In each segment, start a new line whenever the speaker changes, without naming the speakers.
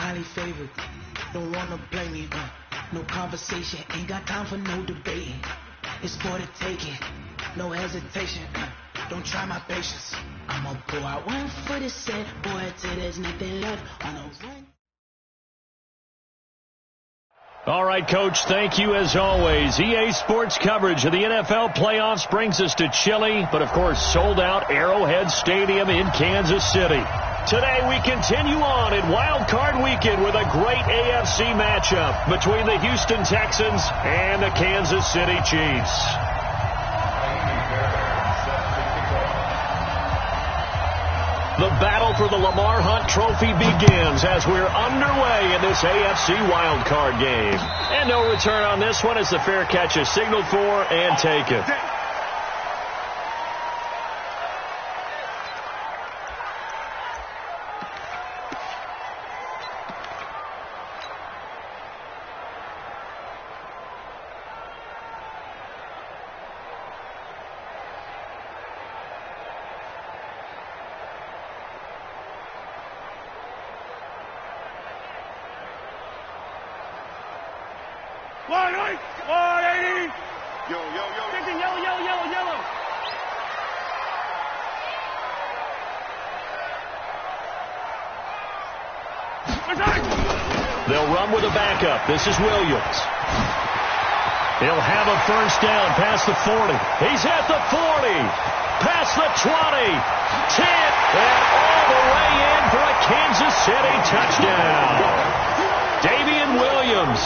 highly favored. Don't wanna blame me, no conversation, ain't got time for no debating. It's for the taking, no hesitation. Don't try my patience. I'ma pull out one foot and set, boy, till there's nothing left on a run.
All right, Coach, thank you as always. EA Sports coverage of the NFL playoffs brings us to chilly, but of course sold out Arrowhead Stadium in Kansas City. Today we continue on in Wild Card Weekend with a great AFC matchup between the Houston Texans and the Kansas City Chiefs. The battle for the Lamar Hunt Trophy begins as we're underway in this AFC wildcard game. And no return on this one as the fair catch is signaled for and taken. They'll run with a backup. This is Williams. He'll have a first down past the 40. He's at the 40. Past the 20. 10. And all the way in for a Kansas City touchdown. Damian Williams,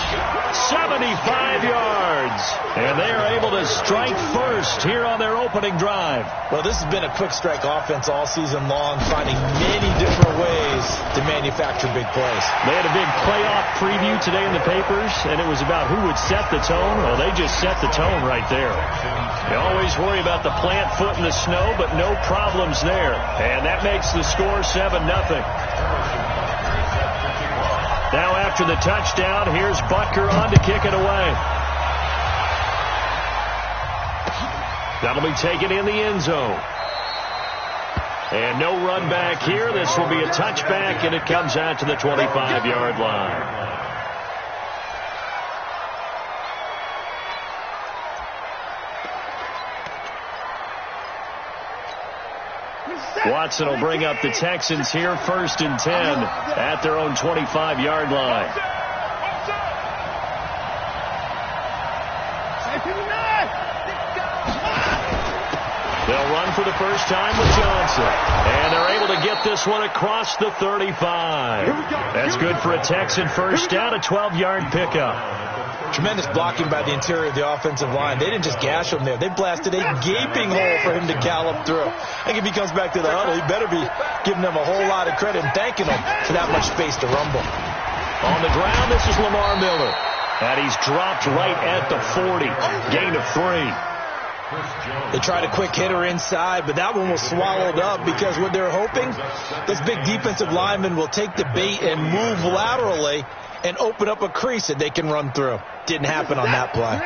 75 yards. And they are able to strike first here on their opening drive.
Well, this has been a quick strike offense all season long, finding many different ways to manufacture big plays.
They had a big playoff preview today in the papers, and it was about who would set the tone. Well, they just set the tone right there. You always worry about the plant foot in the snow, but no problems there. And that makes the score 7-0. Now after the touchdown, here's Butker on to kick it away. That'll be taken in the end zone. And no run back here. This will be a touchback, and it comes out to the 25-yard line. Watson will bring up the Texans here, 1st and 10 at their own 25-yard line. They'll run for the first time with Johnson. And they're able to get this one across the 35. That's good for a Texan first down, a 12-yard pickup.
Tremendous blocking by the interior of the offensive line. They didn't just gash him there. They blasted a gaping hole for him to gallop through. I think if he comes back to the huddle, he better be giving them a whole lot of credit and thanking them for that much space to rumble.
On the ground, this is Lamar Miller. And he's dropped right at the 40. Gain of 3.
They tried a quick hitter inside, but that one was swallowed up because what they're hoping, those big defensive linemen will take the bait and move laterally and open up a crease that they can run through. Didn't happen on that play.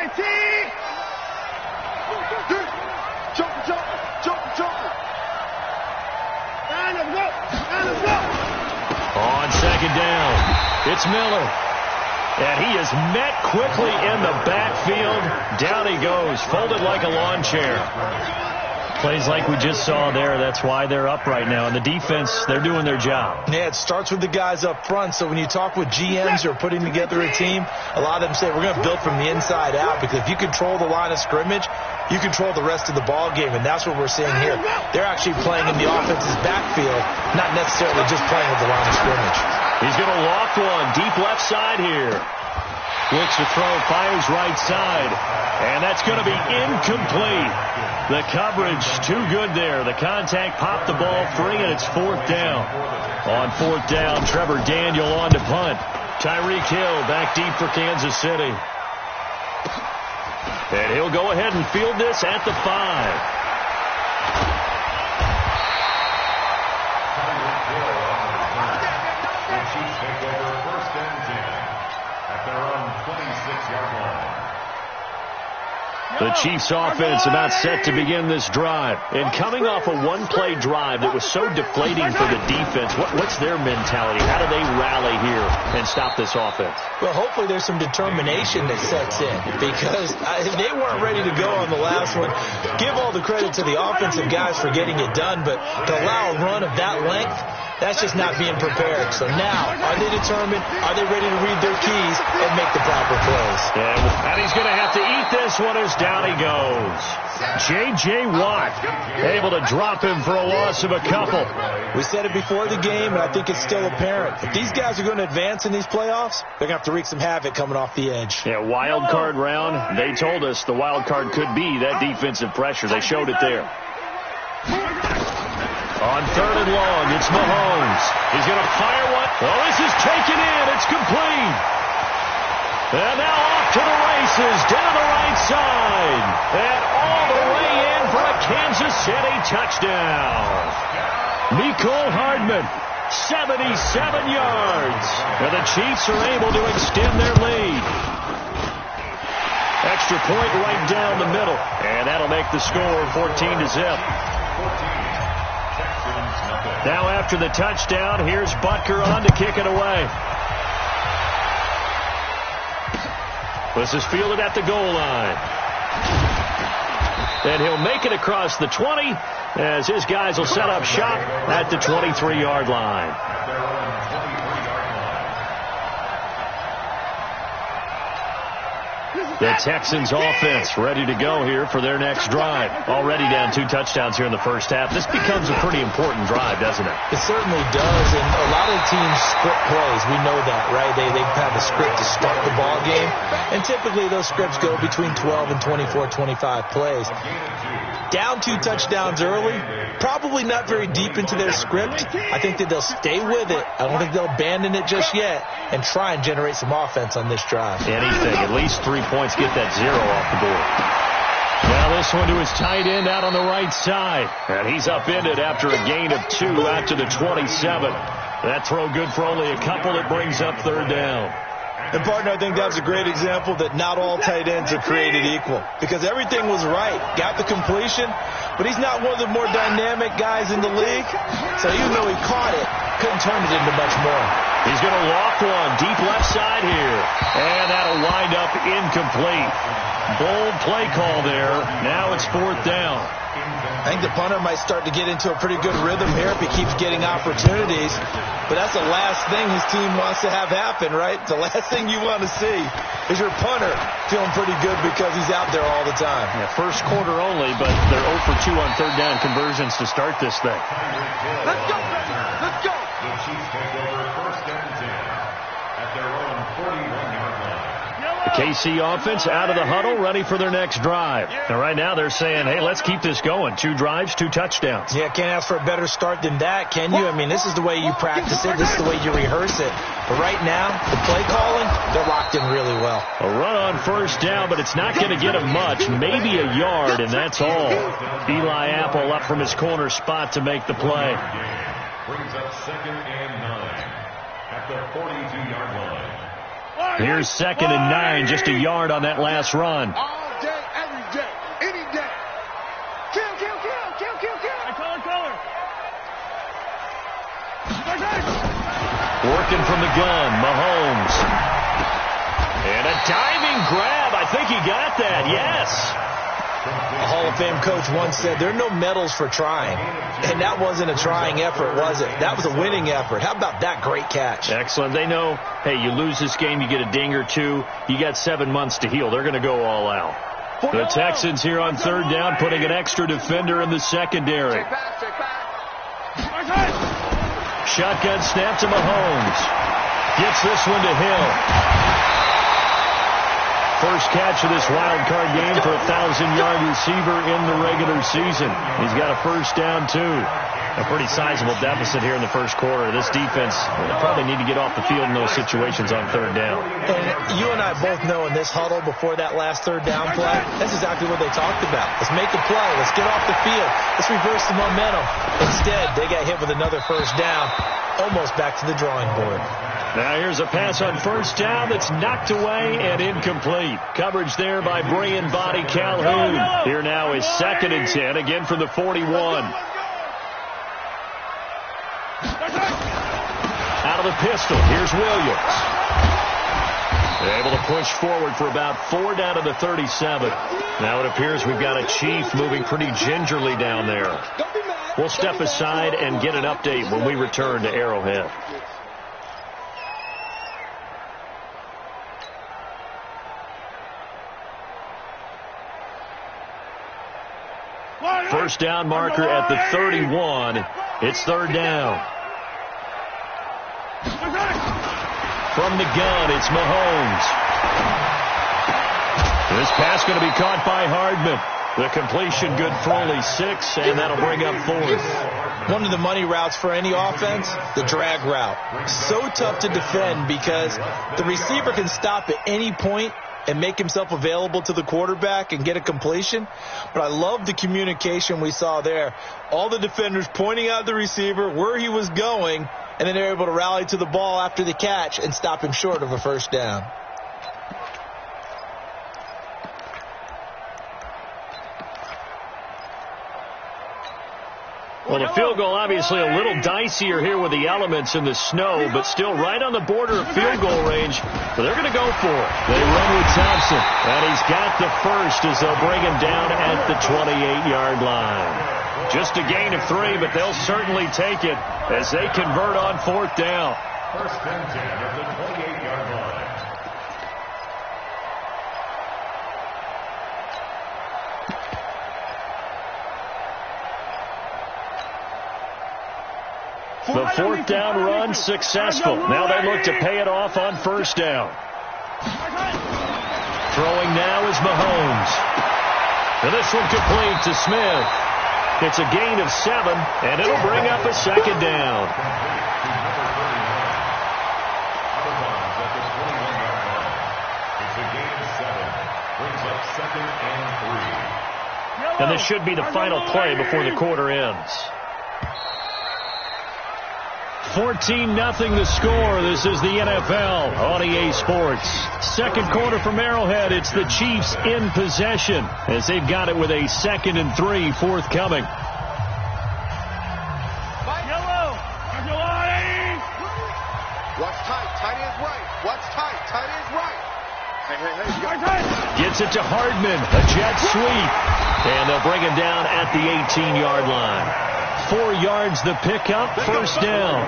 On second down, it's Miller. And he is met quickly in the backfield. Down he goes, folded like a lawn chair. Plays like we just saw there. That's why they're up right now. And the defense, they're doing their job.
Yeah, it starts with the guys up front. So when you talk with GMs who are putting together a team, a lot of them say we're going to build from the inside out, because if you control the line of scrimmage, you control the rest of the ball game, and that's what we're seeing here. They're actually playing in the offense's backfield, not necessarily just playing with the line of scrimmage.
He's going to loft one deep left side here. Looks to throw, fires right side, and that's going to be incomplete. The coverage too good there. The contact popped the ball free, and it's 4th down. On 4th down, Trevor Daniel on to punt. Tyreek Hill back deep for Kansas City. And he'll go ahead and field this at the 5. The Chiefs offense about set to begin this drive. And coming off a one-play drive that was so deflating for the defense, what's their mentality? How do they rally here and stop this offense?
Well, hopefully there's some determination that sets in, because they weren't ready to go on the last one. Give all the credit to the offensive guys for getting it done, but to allow a run of that length, that's just not being prepared. So now, are they determined? Are they ready to read their keys and make the proper plays?
And he's going to have to eat this one as down he goes. J.J. Watt able to drop him for a loss of a couple.
We said it before the game, and I think it's still apparent. If these guys are going to advance in these playoffs, they're going to have to wreak some havoc coming off the edge.
Yeah, wild card round. They told us the wild card could be that defensive pressure. They showed it there. On 3rd and long, it's Mahomes. He's going to fire one. Oh, this is taken in. It's complete. And now off to the races, down the right side. And all the way in for a Kansas City touchdown. Mecole Hardman, 77 yards. And the Chiefs are able to extend their lead. Extra point right down the middle. And that'll make the score 14-0. Now after the touchdown, here's Butker on to kick it away. This is fielded at the goal line. And he'll make it across the 20 as his guys will set up shop at the 23-yard line. The Texans offense ready to go here for their next drive. Already down 2 touchdowns here in the first half. This becomes a pretty important drive, doesn't it?
It certainly does, and a lot of the teams script plays. We know that, right? They have a script to start the ball game, and typically those scripts go between 12 and 24, 25 plays. Down 2 touchdowns early, probably not very deep into their script. I think that they'll stay with it. I don't think they'll abandon it just yet and try and generate some offense on this drive.
Anything, at least 3 points, get that 0 off the board. Now this one to his tight end out on the right side. And he's upended after a gain of 2 out to the 27. That throw good for only a couple. It brings up 3rd down.
And, partner, I think that's a great example that not all tight ends are created equal, because everything was right. Got the completion, but he's not one of the more dynamic guys in the league. So even though he caught it, couldn't turn it into much more.
He's going to lock one deep left side here. And that'll wind up incomplete. Bold play call there. Now it's 4th down.
I think the punter might start to get into a pretty good rhythm here if he keeps getting opportunities. But that's the last thing his team wants to have happen, right? The last thing you want to see is your punter feeling pretty good because he's out there all the time.
Yeah, first quarter only, but they're 0 for 2 on 3rd down conversions to start this thing.
Let's go, let's go.
The Chiefs take over 1st and 10 at their own 41-yard line.
The KC offense out of the huddle, ready for their next drive. And right now they're saying, hey, let's keep this going. 2 drives, 2 touchdowns.
Yeah, can't ask for a better start than that, can you? I mean, this is the way you practice it. This is the way you rehearse it. But right now, the play calling, they're locked in really well.
A run on 1st down, but it's not going to get him much. Maybe a yard, and that's all. Eli Apple up from his corner spot to make the play.
Brings up 2nd and 9 at the 42-yard line.
Here's 2nd and 9, just a yard on that last run.
All day, every day, any day. Kill, kill, kill, kill, kill, kill. Color.
Working from the gun, Mahomes. And a diving grab. I think he got that, yes.
A Hall of Fame coach once said, there are no medals for trying. And that wasn't a trying effort, was it? That was a winning effort. How about that great catch?
Excellent. They know, hey, you lose this game, you get a ding or 2. You got 7 months to heal. They're going to go all out. The Texans here on 3rd down, putting an extra defender in the secondary. Shotgun snap to Mahomes. Gets this one to Hill. First catch of this wild card game for a 1,000-yard receiver in the regular season. He's got a 1st down, too. A pretty sizable deficit here in the first quarter. This defense probably need to get off the field in those situations on 3rd down.
And you and I both know in this huddle before that last 3rd down play, that's exactly what they talked about. Let's make a play. Let's get off the field. Let's reverse the momentum. Instead, they got hit with another 1st down, almost back to the drawing board.
Now here's a pass on first down that's knocked away and incomplete. Coverage there by Brian Body Calhoun. Here now is 2nd and 10, again from the 41. Out of the pistol, here's Williams. Able to push forward for about 4 down to the 37. Now it appears we've got a Chief moving pretty gingerly down there. We'll step aside and get an update when we return to Arrowhead. First down marker at the 31. It's 3rd down. From the gun, it's Mahomes. This pass going to be caught by Hardman. The completion good for only 6, and that'll bring up 4th.
One of the money routes for any offense, the drag route. So tough to defend because the receiver can stop at any point and make himself available to the quarterback and get a completion. But I love the communication we saw there. All the defenders pointing out the receiver where he was going, and then they're able to rally to the ball after the catch and stop him short of a first down.
Well, the field goal obviously a little dicier here with the elements in the snow, but still right on the border of field goal range. But they're going to go for it. They run with Thompson, and he's got the first as they'll bring him down at the 28-yard line. Just a gain of 3, but they'll certainly take it as they convert on 4th down.
First and 10 at the 28-yard line.
The 4th down run successful. Now they look to pay it off on first down. Throwing now is Mahomes. And this one complete to Smith. It's a gain of 7, and it'll bring up a 2nd down.
It's a gain of 7. Brings up 2nd and 3.
And this should be the final play before the quarter ends. 14-0 the score. This is the NFL on EA Sports. Second quarter from Arrowhead. It's the Chiefs in possession as they've got it with a 2nd and 3 forthcoming.
Watch tight. Tight is right. Watch tight. Tight is right. Hey.
Gets it to Hardman. A jet sweep. And they'll bring him down at the 18-yard line. 4 yards the pickup, first down.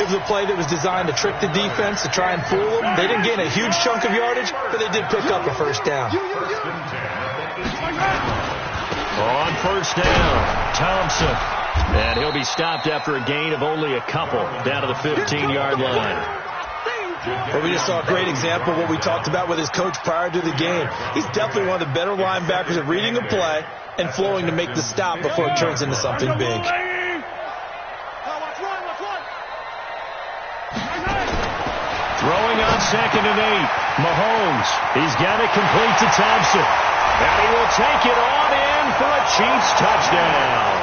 It was a play that was designed to trick the defense, to try and fool them. They didn't gain a huge chunk of yardage, but they did pick up a first down.
On first down, Thompson. And he'll be stopped after a gain of only a couple down to the 15-yard line.
Well, we just saw a great example of what we talked about with his coach prior to the game. He's definitely one of the better linebackers at reading a play and flowing to make the stop before it turns into something big.
Throwing on 2nd and 8. Mahomes. He's got it complete to Thompson. And he will take it on in for a Chiefs touchdown.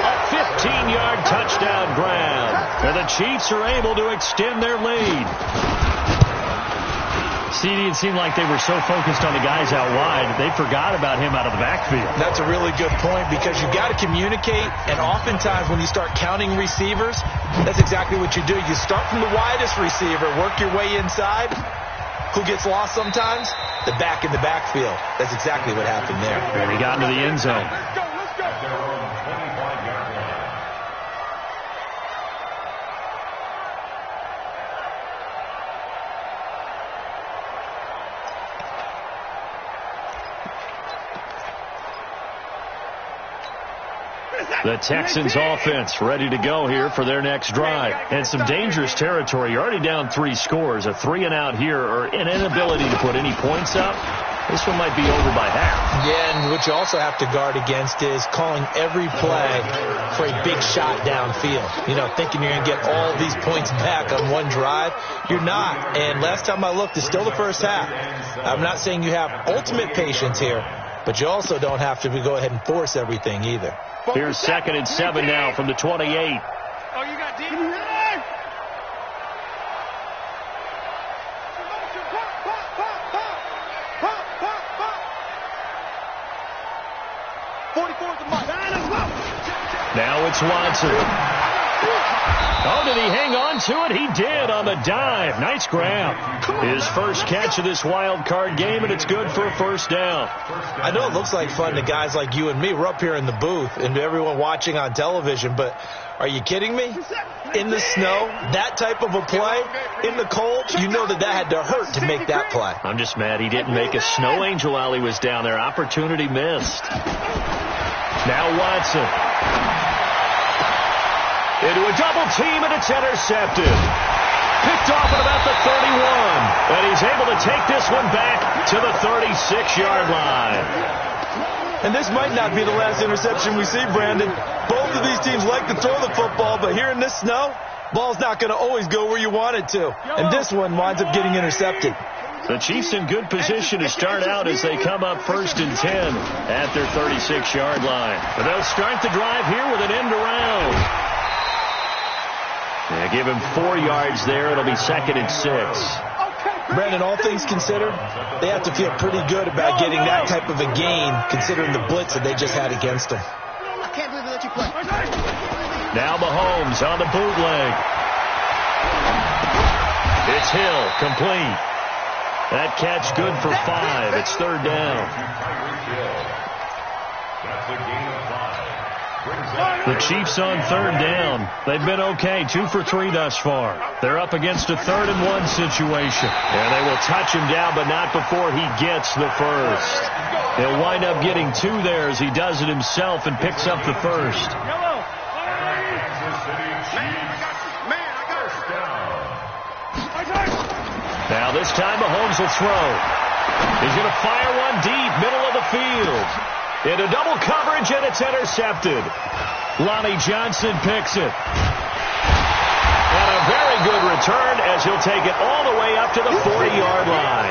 A 15-yard touchdown grab. And the Chiefs are able to extend their lead. It seemed like they were so focused on the guys out wide, they forgot about him out of the backfield.
That's a really good point because you've got to communicate, and oftentimes when you start counting receivers, that's exactly what you do. You start from the widest receiver, work your way inside. Who gets lost sometimes? The back in the backfield. That's exactly what happened there.
And he got into the end zone. The Texans offense ready to go here for their next drive. And some dangerous territory. You're already down 3 scores. A 3-and-out here or an inability to put any points up. This one might be over by half.
Yeah, and what you also have to guard against is calling every play for a big shot downfield. You know, thinking you're going to get all these points back on one drive. You're not. And last time I looked, it's still the first half. I'm not saying you have ultimate patience here, but you also don't have to go ahead and force everything either.
Here's 2nd and 7 now from the 28.
Oh, you got deep.
It's Watson. Oh, did he hang on to it? He did on the dive. Nice grab. His first catch of this wild card game, and it's good for a first down.
I know it looks like fun to guys like you and me. We're up here in the booth and to everyone watching on television, but are you kidding me? In the snow, that type of a play, in the cold, you know that had to hurt to make that play.
I'm just mad he didn't make a snow angel while he was down there. Opportunity missed. Now Watson. Into a double team, and it's intercepted. Picked off at about the 31. And he's able to take this one back to the 36-yard line.
And this might not be the last interception we see, Brandon. Both of these teams like to throw the football, but here in this snow, ball's not going to always go where you want it to. And this one winds up getting intercepted.
The Chiefs in good position to start out as they come up 1st and 10 at their 36-yard line. But they'll start the drive here with an end around. Yeah, give him 4 yards there. It'll be 2nd and 6.
Brandon, all things considered, they have to feel pretty good about getting that type of a gain, considering the blitz that they just had against them.
I can't believe they let you play.
Now Mahomes on the bootleg. It's Hill, complete. That catch good for 5. It's 3rd down.
That's a gain of 5.
The Chiefs on 3rd down. They've been okay, 2 for 3 thus far. They're up against a 3rd and 1 situation. And they will touch him down, but not before he gets the first. He'll wind up getting 2 there as he does it himself and picks up the first. Now this time Mahomes will throw. He's going to fire one deep, middle of the field. Into double coverage, and it's intercepted. Lonnie Johnson picks it. And a very good return as he'll take it all the way up to the 40-yard line.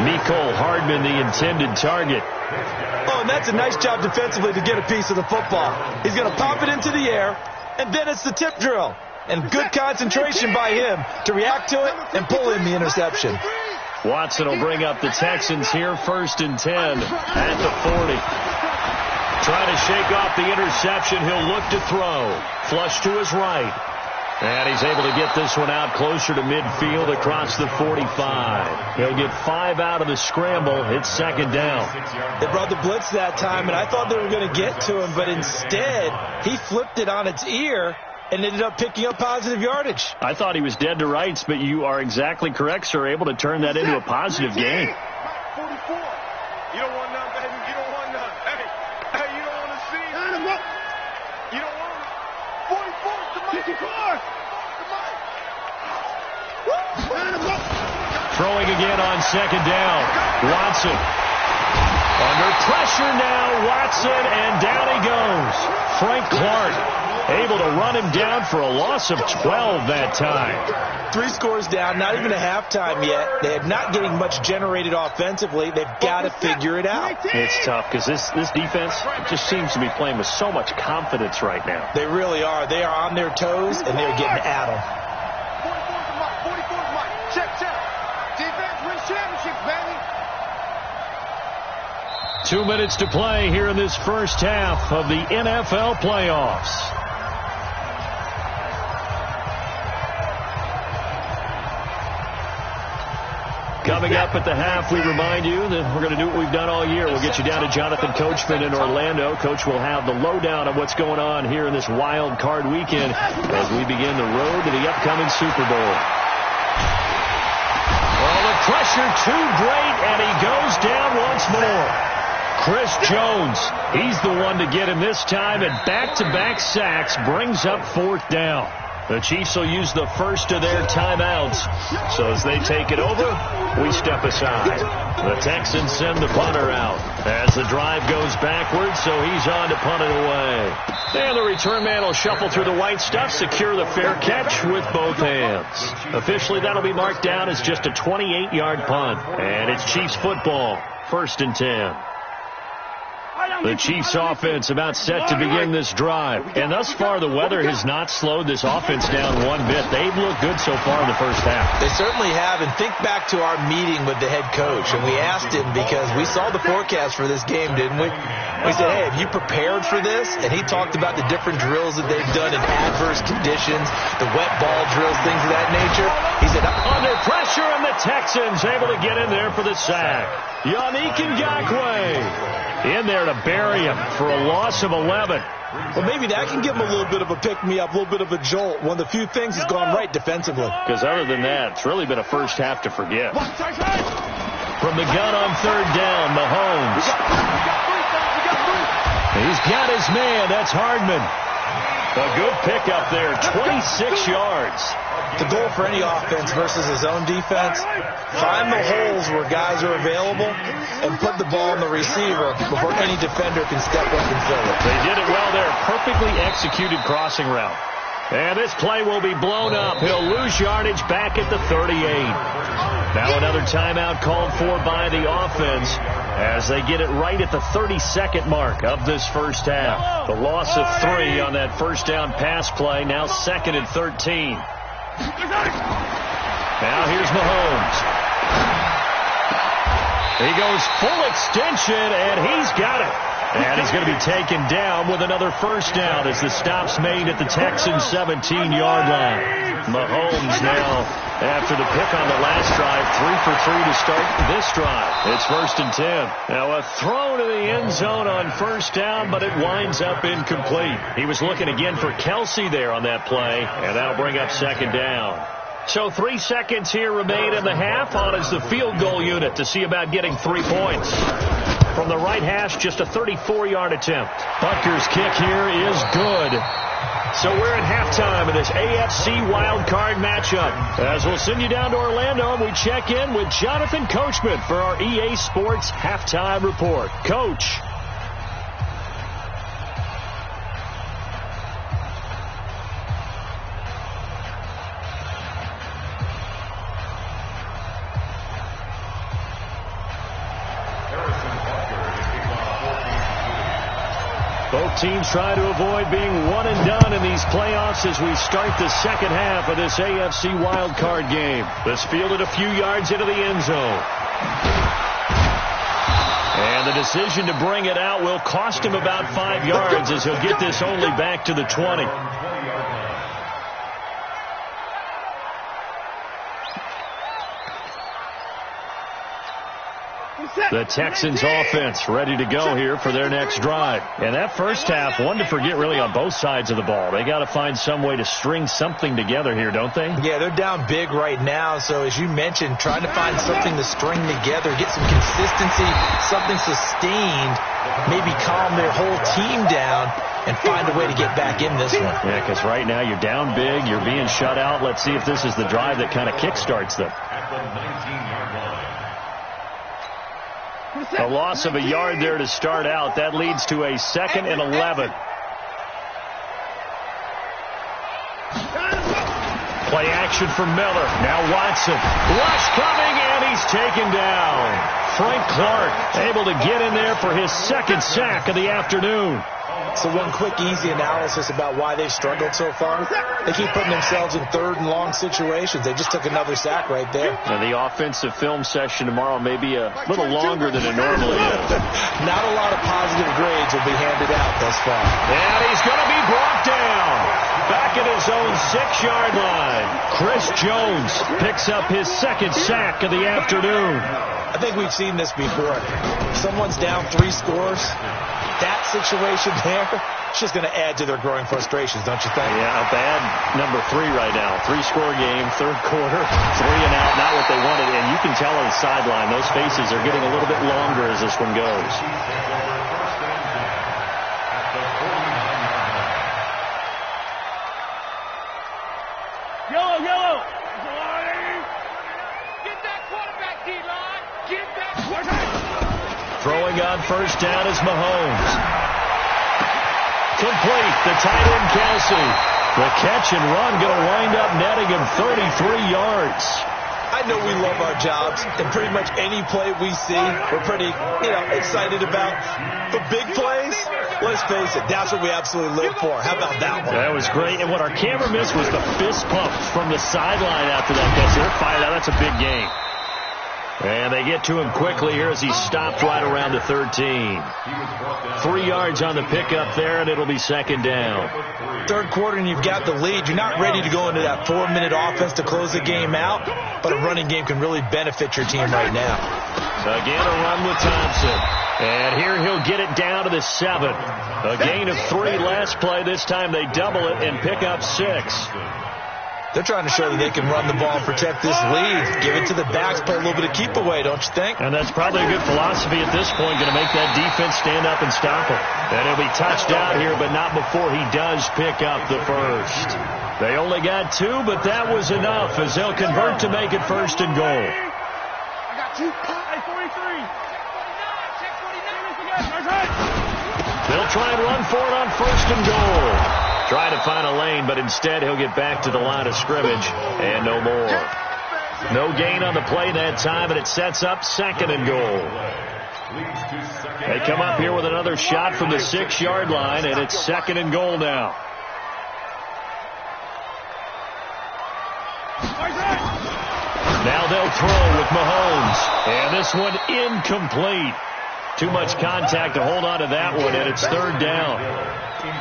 Mecole Hardman, the intended target.
Oh, and that's a nice job defensively to get a piece of the football. He's going to pop it into the air, and then it's the tip drill. And good concentration by him to react to it and pull in the interception.
Watson will bring up the Texans here, 1st and 10 at the 40. Trying to shake off the interception. He'll look to throw. Flush to his right. And he's able to get this one out closer to midfield across the 45. He'll get 5 out of the scramble. It's 2nd down.
They brought the blitz that time, and I thought they were going to get to him, but instead he flipped it on its ear and ended up picking up positive yardage.
I thought he was dead to rights, but you are exactly correct, sir. Able to turn that into a positive gain.
44. You don't want none, baby. You don't want none. Hey, you don't want to see. You don't want 44. The mic.
Throwing again on 2nd down. Watson. Under pressure now, Watson, and down he goes. Frank Clark able to run him down for a loss of 12 that time.
3 scores down, not even a halftime yet. They are not getting much generated offensively. They've got to figure it out.
It's tough because this defense just seems to be playing with so much confidence right now.
They really are. They are on their toes, and they're getting at them.
44's Mike. Check. Defense wins championships, baby.
2 minutes to play here in this first half of the NFL playoffs. Coming up at the half, we remind you that we're going to do what we've done all year. We'll get you down to Jonathan Coachman in Orlando. Coach will have the lowdown of what's going on here in this wild card weekend as we begin the road to the upcoming Super Bowl. Well, the pressure too great, and he goes down once more. Chris Jones, he's the one to get him this time, and back-to-back sacks brings up 4th down. The Chiefs will use the first of their timeouts. So as they take it over, we step aside. The Texans send the punter out as the drive goes backwards, so he's on to punt it away. And the return man will shuffle through the white stuff, secure the fair catch with both hands. Officially, that'll be marked down as just a 28-yard punt. And it's Chiefs football, 1st and 10. The Chiefs offense about set to begin this drive. And thus far, the weather has not slowed this offense down one bit. They've looked good so far in the first half.
They certainly have. And think back to our meeting with the head coach. And we asked him, because we saw the forecast for this game, didn't we? We said, hey, have you prepared for this? And he talked about the different drills that they've done in adverse conditions, the wet ball drills, things of that nature. He said,
under pressure, and the Texans able to get in there for the sack. Yannick Ngakoue in there to bury him for a loss of 11.
Well, maybe that can give him a little bit of a pick-me-up, a little bit of a jolt. One of the few things has gone right defensively.
Because other than that, it's really been a first half to forget. From the gun on third down, Mahomes. He's got his man. That's Hardman. A good pickup there, 26 yards.
The goal for any offense versus his own defense, find the holes where guys are available and put the ball in the receiver before any defender can step up and fill it.
They did it well there. Perfectly executed crossing route. And this play will be blown up. He'll lose yardage back at the 38. Now another timeout called for by the offense as they get it right at the 32nd mark of this first half. The loss of 3 on that first down pass play. Now 2nd and 13. Now here's Mahomes. He goes full extension, and he's got it. And he's going to be taken down with another first down as the stop's made at the Texans' 17-yard line. Mahomes now, after the pick on the last drive, 3 for 3 to start this drive. It's 1st and 10. Now a throw to the end zone on first down, but it winds up incomplete. He was looking again for Kelsey there on that play, and that'll bring up 2nd down. So 3 seconds here remain in the half. On is the field goal unit to see about getting 3 points. From the right hash, just a 34-yard attempt. Butker's kick here is good. So we're at halftime in this AFC wildcard matchup. As we'll send you down to Orlando, and we check in with Jonathan Coachman for our EA Sports Halftime Report. Coach. Both teams try to avoid being one and done in these playoffs as we start the second half of this AFC wildcard game. This fielded a few yards into the end zone. And the decision to bring it out will cost him about 5 yards as he'll get this only back to the 20. The Texans offense ready to go here for their next drive. And that first half, one to forget really on both sides of the ball. They got to find some way to string something together here, don't they?
Yeah, they're down big right now. So as you mentioned, trying to find something to string together, get some consistency, something sustained, maybe calm their whole team down and find a way to get back in this one.
Yeah, because right now you're down big, you're being shut out. Let's see if this is the drive that kind of kickstarts them. A loss of a yard there to start out. That leads to a 2nd and 11. Play action for Miller. Now Watson. Rush coming, and he's taken down. Frank Clark able to get in there for his 2nd sack of the afternoon.
So one quick, easy analysis about why they've struggled so far. They keep putting themselves in 3rd and long situations. They just took another sack right there.
Now the offensive film session tomorrow may be a little longer than it normally is.
Not a lot of positive grades will be handed out thus far.
And he's going to be brought down. Back at his own 6-yard line. Chris Jones picks up his 2nd sack of the afternoon.
I think we've seen this before. Someone's down 3 scores. That situation there, it's just going to add to their growing frustrations, don't you think?
Yeah, a bad number 3 right now. 3-score game, 3rd quarter, 3 and out, not what they wanted. And you can tell on the sideline, those faces are getting a little bit longer as this one goes.
Yellow. Get that quarterback, D-line. Get that quarterback.
Throwing on first down is Mahomes. Complete. The tight end, Kelsey. The catch and run going to wind up netting him 33 yards.
I know we love our jobs, and pretty much any play we see, we're pretty, excited about. The big plays, let's face it, that's what we absolutely live for. How about that one?
That was great. And what our camera missed was the fist pump from the sideline after that catch. They're fired out. That's a big game. And they get to him quickly here as he stopped right around the 13. 3 yards on the pickup there, and it'll be second down.
Third quarter, and you've got the lead. You're not ready to go into that 4-minute offense to close the game out, but a running game can really benefit your team right now.
So again, a run with Thompson. And here he'll get it down to the 7. A gain of 3 last play. This time they double it and pick up 6.
They're trying to show that they can run the ball and protect this lead. Give it to the backs, play a little bit of keep away, don't you think?
And that's probably a good philosophy at this point, going to make that defense stand up and stop him. And he'll be touched out here, but not before he does pick up the first. They only got 2, but that was enough as they'll convert to make it first and goal.
I got 2. Hey, 43.
They'll try and run for it on first and goal. Trying to find a lane, but instead he'll get back to the line of scrimmage and no more. No gain on the play that time, and it sets up second and goal. They come up here with another shot from the 6-yard line, and it's second and goal now. Now they'll throw with Mahomes, and this one incomplete. Too much contact to hold on to that one, and it's third down.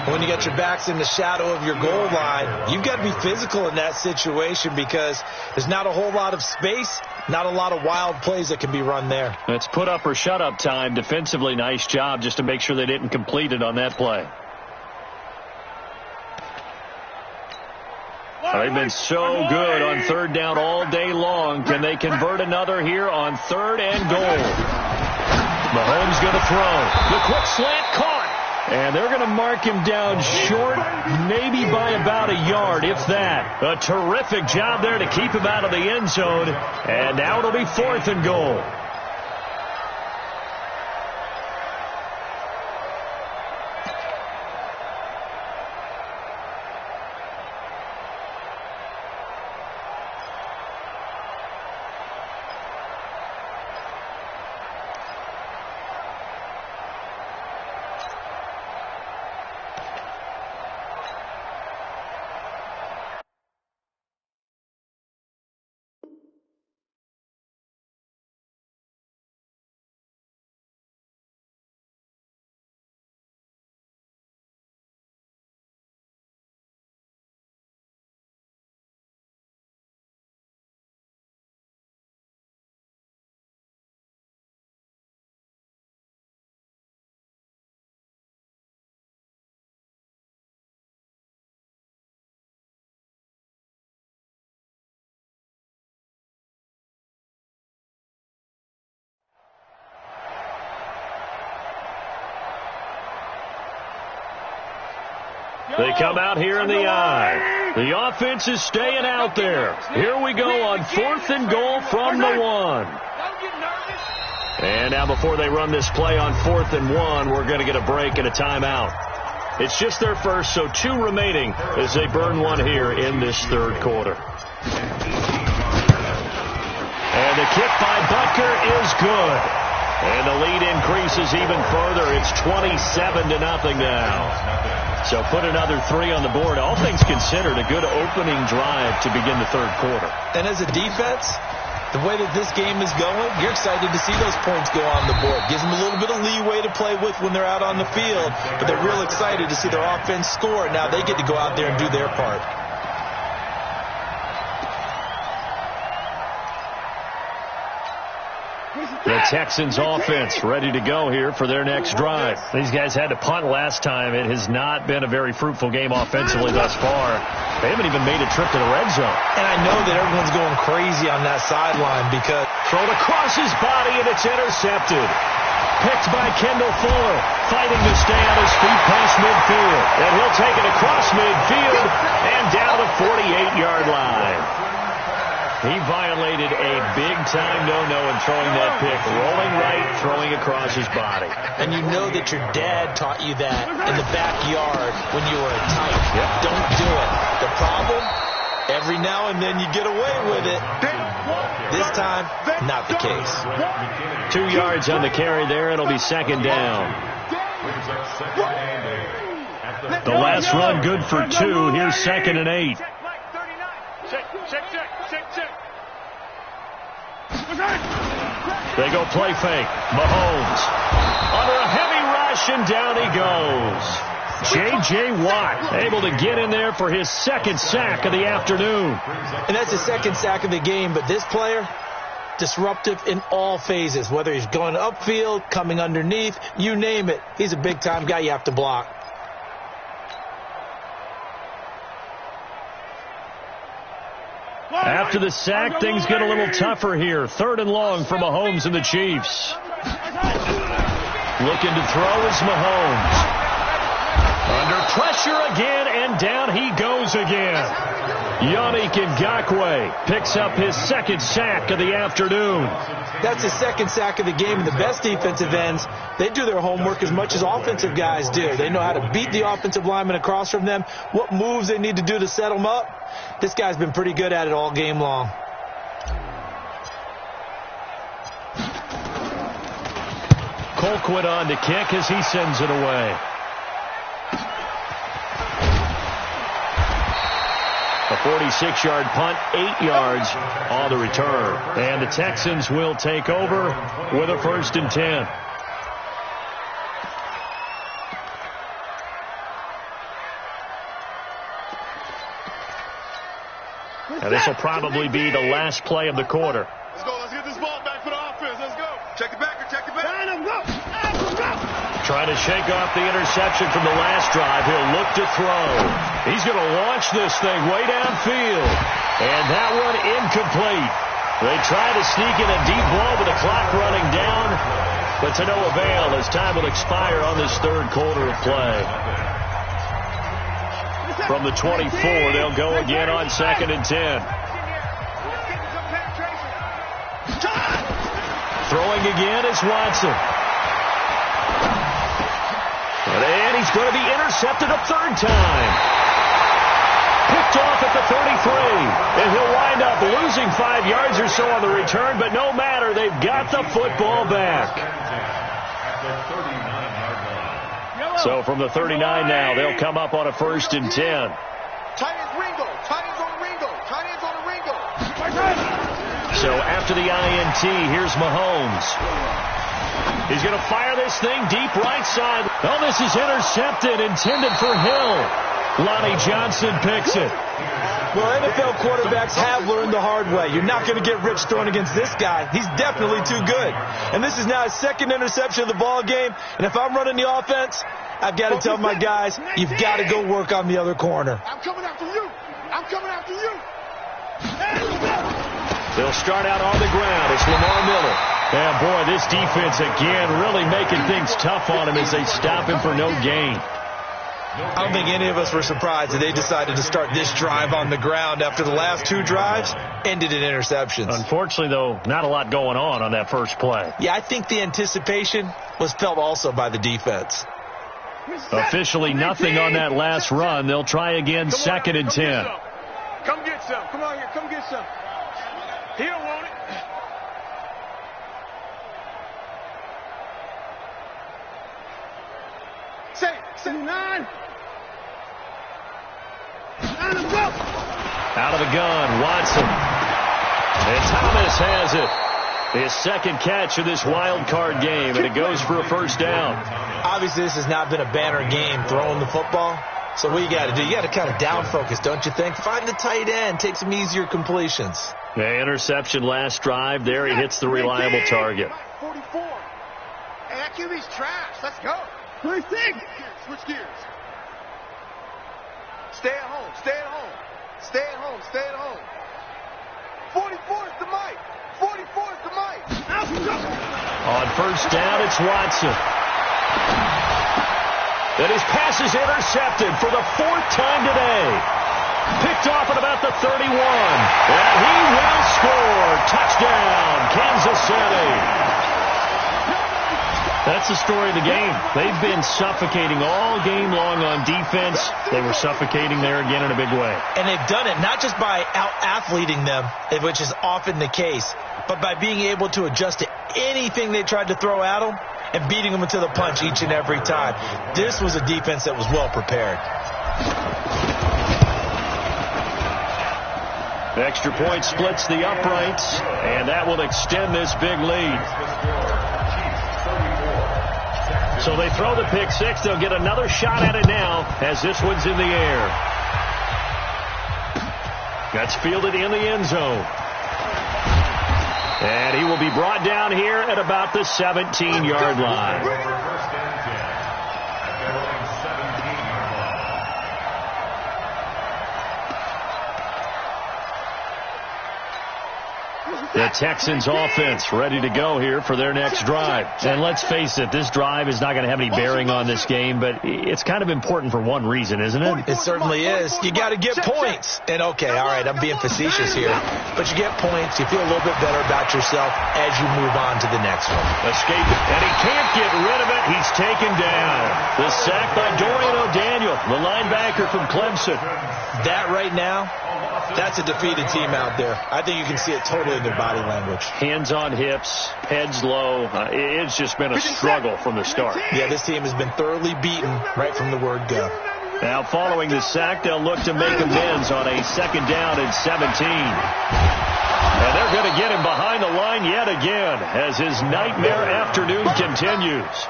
When you got your backs in the shadow of your goal line, you've got to be physical in that situation because there's not a whole lot of space, not a lot of wild plays that can be run there.
It's put up or shut up time. Defensively, nice job just to make sure they didn't complete it on that play. They've been so good on third down all day long. Can they convert another here on third and goal? Mahomes going to throw. The quick slant caught. And they're going to mark him down short, maybe by about a yard, if that. A terrific job there to keep him out of the end zone. And now it'll be fourth and goal. They come out here in the eye. The offense is staying out there. Here we go on fourth and goal from the 1. And now before they run this play on 4th and 1, we're going to get a break and a timeout. It's just their first, so 2 remaining as they burn one here in this third quarter. And the kick by Butker is good. And the lead increases even further. It's 27-0 now. So put another 3 on the board. All things considered, a good opening drive to begin the third quarter.
And as a defense, the way that this game is going, you're excited to see those points go on the board. Gives them a little bit of leeway to play with when they're out on the field, but they're real excited to see their offense score. Now they get to go out there and do their part.
The Texans offense ready to go here for their next drive. These guys had to punt last time. It has not been a very fruitful game offensively thus far. They haven't even made a trip to the red zone.
And I know that everyone's going crazy on that sideline because
thrown across his body and it's intercepted. Picked by Kendall Fuller, fighting to stay on his feet past midfield. And he'll take it across midfield and down the 48-yard line. He violated a big-time no-no in throwing that pick. Rolling right, throwing across his body.
And you know that your dad taught you that in the backyard when you were a tyke.
Yep.
Don't do it. The problem, Every now and then you get away with it. This time, not the case.
2 yards on the carry there. It'll be second down. The last run good for 2. Here's 2nd and 8. They go play fake. Mahomes under a heavy rush, and down he goes. J.J. Watt able to get in there for his 2nd sack of the afternoon.
And that's his 2nd sack of the game, but this player, disruptive in all phases, whether he's going upfield, coming underneath, you name it. He's a big-time guy you have to block.
After the sack, things get a little tougher here. 3rd and long for Mahomes and the Chiefs. Looking to throw is Mahomes. Under pressure again, and down he goes again. Yannick Ngakoue picks up his 2nd sack of the afternoon.
That's his 2nd sack of the game, and the best defensive ends, they do their homework as much as offensive guys do. They know how to beat the offensive lineman across from them, what moves they need to do to set them up. This guy's been pretty good at it all game long.
Colquitt on to kick as he sends it away. A 46-yard punt, 8 yards on the return. And the Texans will take over with a 1st and 10. And this will probably be the last play of the quarter.
Let's go. Let's get this ball back for the offense. Let's go. Check it back. Check it back.
Trying to shake off the interception from the last drive. He'll look to throw. He's going to launch this thing way downfield. And that one incomplete. They try to sneak in a deep ball with the clock running down, but to no avail as time will expire on this 3rd quarter of play. From the 24, they'll go again on 2nd and 10. Throwing again is Watson. And he's going to be intercepted a 3rd time. Picked off at the 33. And he'll wind up losing 5 yards or so on the return, but no matter, they've got the football back. So from the 39 now, they'll come up on a 1st and 10.
Tight ends Ringo. Tight ends on the Ringo. Tight ends on the Ringo.
So after the INT, here's Mahomes. He's going to fire this thing deep right side. Oh, this is intercepted, intended for Hill. Lonnie Johnson picks it.
Well, NFL quarterbacks have learned the hard way. You're not going to get rich throwing against this guy. He's definitely too good. And this is now his 2nd interception of the ball game. And if I'm running the offense, I've got to tell my guys, you've got to go work on the other corner.
I'm coming after you. I'm coming after you.
They'll start out on the ground. It's Lamar Miller. And, boy, this defense again really making things tough on him as they stop him for no gain.
I don't think any of us were surprised that they decided to start this drive on the ground after the last 2 drives ended in interceptions.
Unfortunately, though, not a lot going on that first play.
Yeah, I think the anticipation was felt also by the defense.
Officially nothing on that last run. They'll try again, 2nd and 10.
Come get some. Come on here. Come get some. He don't want it. Say 9.
Out of the gun, Watson. And Thomas has it. His 2nd catch of this wild card game, and it goes for a 1st down.
Obviously, this has not been a banner game throwing the football. So what you got to do, you got to kind of down focus, don't you think? Find the tight end, take some easier completions.
The interception last drive. There he hits the reliable target.
44. Hey, that QB's trash. Let's go. Switch gears. Stay at home. Stay at home. Stay at home. Stay at home. 44 is the mic. 44 is the mic.
On 1st down, it's Watson. And his pass is intercepted for the 4th time today. Picked off at about the 31. And he will score. Touchdown, Kansas City. That's that's the story of the game. They've been suffocating all game long on defense. They were suffocating there again in a big way.
And they've done it not just by out-athleting them, which is often the case, but by being able to adjust to anything they tried to throw at them and beating them into the punch each and every time. This was a defense that was well prepared.
The extra point splits the uprights, and that will extend this big lead. So they throw the pick six. They'll get another shot at it now as this one's in the air. That's fielded in the end zone. And he will be brought down here at about the 17-yard line. The Texans offense ready to go here for their next drive. And let's face it, this drive is not going to have any bearing on this game, but it's kind of important for one reason, isn't it?
It certainly is. You got to get points. And okay, all right, I'm being facetious here, but you get points, you feel a little bit better about yourself as you move on to the next one.
Escape, and he can't get rid of it. He's taken down. The sack by Dorian O'Daniel, the linebacker from Clemson.
That right now, that's a defeated team out there. I think you can see it totally in their body language.
Hands on hips, heads low. It's just been a struggle from the start.
Yeah, this team has been thoroughly beaten right from the word go.
Now following the sack, they'll look to make amends on a 2nd down and 17. And they're going to get him behind the line yet again as his nightmare afternoon continues.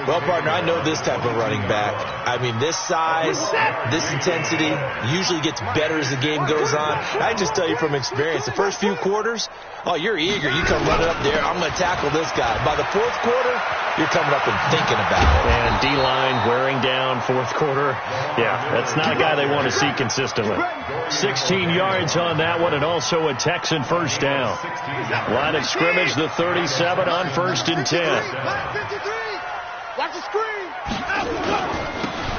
Well, partner, I know this type of running back. I mean, this size, this intensity usually gets better as the game goes on. I just tell you from experience, the first few quarters, oh, you're eager. You come running up there. I'm going to tackle this guy. By the 4th quarter, you're coming up and thinking about it.
And D-line wearing down 4th quarter. Yeah, that's not a guy they want to see consistently. 16 yards on that one and also a Texan first down. Line of scrimmage, the 37 on 1st and 10.
Watch the screen.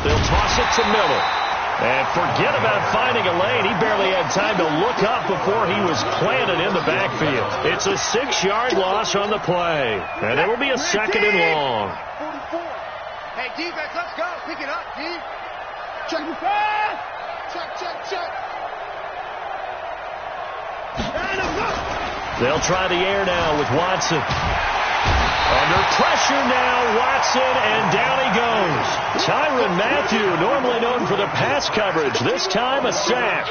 They'll toss it to Miller. And forget about finding a lane. He barely had time to look up before he was planted in the backfield. It's a 6-yard loss on the play. And it'll be a 2nd and long.
44. Hey, defense, let's go. Pick it up, D. Check the pass. Check.
They'll try the air now with Watson. Under pressure now, Watson, and down he goes. Tyrann Mathieu, normally known for the pass coverage, this time a sack.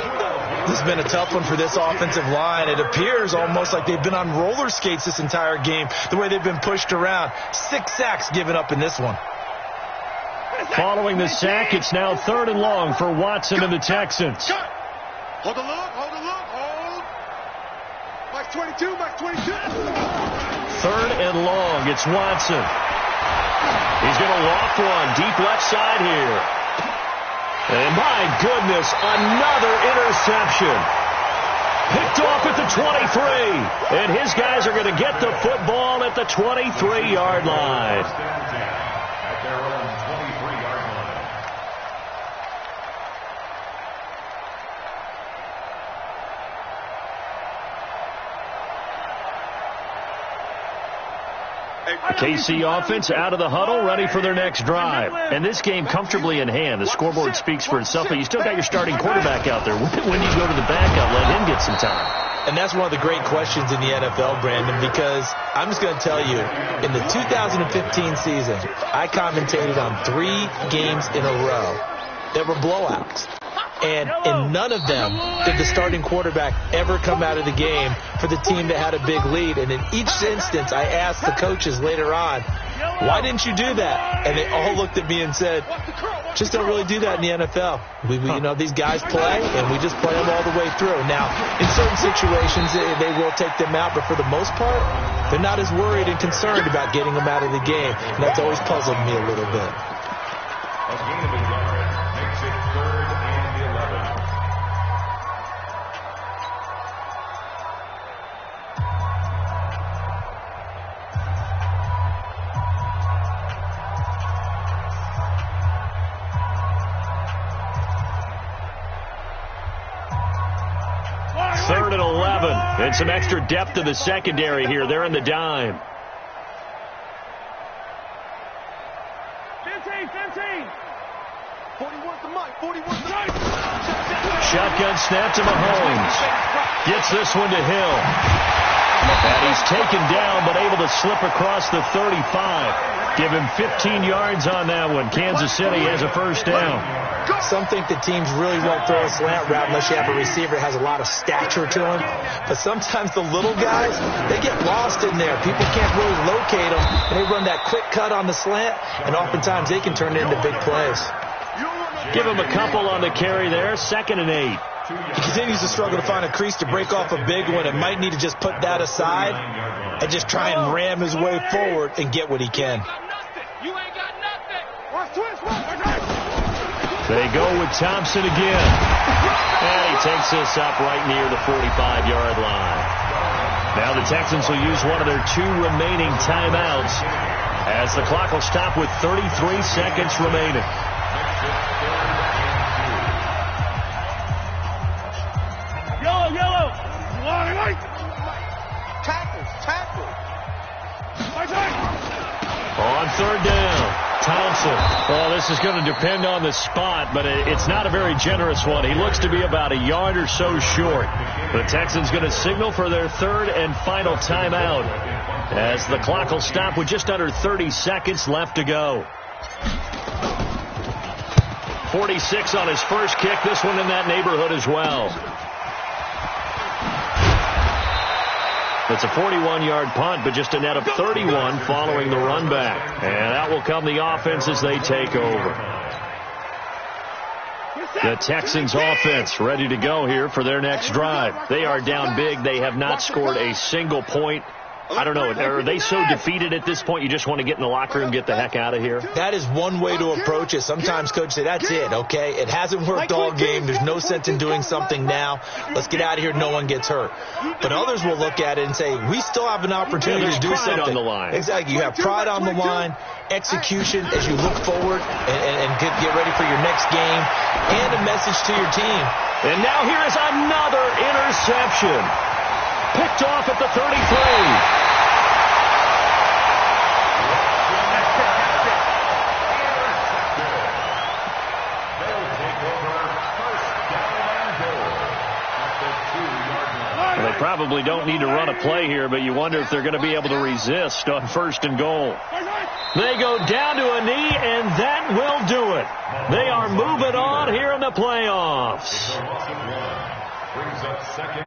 This has been a tough one for this offensive line. It appears almost like they've been on roller skates this entire game, the way they've been pushed around. 6 sacks given up in this one.
Following the sack, it's now 3rd and long for Watson and the Texans.
Hold. Mike 22, Mike 22.
3rd and long. It's Watson. He's going to loft one deep left side here. And my goodness, another interception. Picked off at the 23. And his guys are going to get the football at the 23-yard line.
At their own 23-yard line.
The KC offense out of the huddle, ready for their next drive. And this game comfortably in hand. The scoreboard speaks for itself, but you still got your starting quarterback out there. When you go to the backup, let him get some time.
And that's one of the great questions in the NFL, Brandon, because I'm just going to tell you, in the 2015 season, I commentated on 3 games in a row that were blowouts. And in none of them did the starting quarterback ever come out of the game for the team that had a big lead. And in each instance, I asked the coaches later on, why didn't you do that? And they all looked at me and said, just don't really do that in the NFL. You know, these guys play, and we just play them all the way through. Now, in certain situations, they will take them out, but for the most part, they're not as worried and concerned about getting them out of the game. And that's always puzzled me a little bit.
A gain of a yard makes it 3rd and 11.
Third and 11. And some extra depth to the secondary here. They're in the dime. snap to Mahomes. Gets this one to Hill. And he's taken down, but able to slip across the 35. Give him 15 yards on that one. Kansas City has a first down.
Some think the teams really won't throw a slant route unless you have a receiver that has a lot of stature to him. But sometimes the little guys, they get lost in there. People can't really locate them. And they run that quick cut on the slant, and oftentimes they can turn it into big plays.
Give him a couple on the carry there. 2nd and 8.
He continues to struggle to find a crease to break off a big one and might need to just put that aside and just try and ram his way forward and get what he can.
They go with Thompson again. And he takes this up right near the 45-yard line. Now the Texans will use one of their 2 remaining timeouts as the clock will stop with 33 seconds remaining.
Yellow. White. Tackle.
On 3rd down, Thompson. Well, this is going to depend on the spot, but it's not a very generous one. He looks to be about a yard or so short. The Texans going to signal for their 3rd and final timeout as the clock will stop with just under 30 seconds left to go. 46 on his first kick. This one in that neighborhood as well. It's a 41-yard punt, but just a net of 31 following the run back. And out will come the offense as they take over. The Texans offense ready to go here for their next drive. They are down big. They have not scored a single point. I don't know. Are they so defeated at this point you just want to get in the locker room and get the heck out of here?
That is one way to approach it. Sometimes coaches say, that's it, okay? It hasn't worked all game. There's no sense in doing something now. Let's get out of here. No one gets hurt. But others will look at it and say, we still have an opportunity to do something.
On the line.
Exactly. You have pride on the line, execution as you look forward and get ready for your next game, and a message to your team.
And now here is another interception. Picked off at the 33. Well, they probably don't need to run a play here, but you wonder if they're going to be able to resist on 1st and goal. They go down to a knee, and that will do it. They are moving on here in the playoffs.
Brings up 2nd.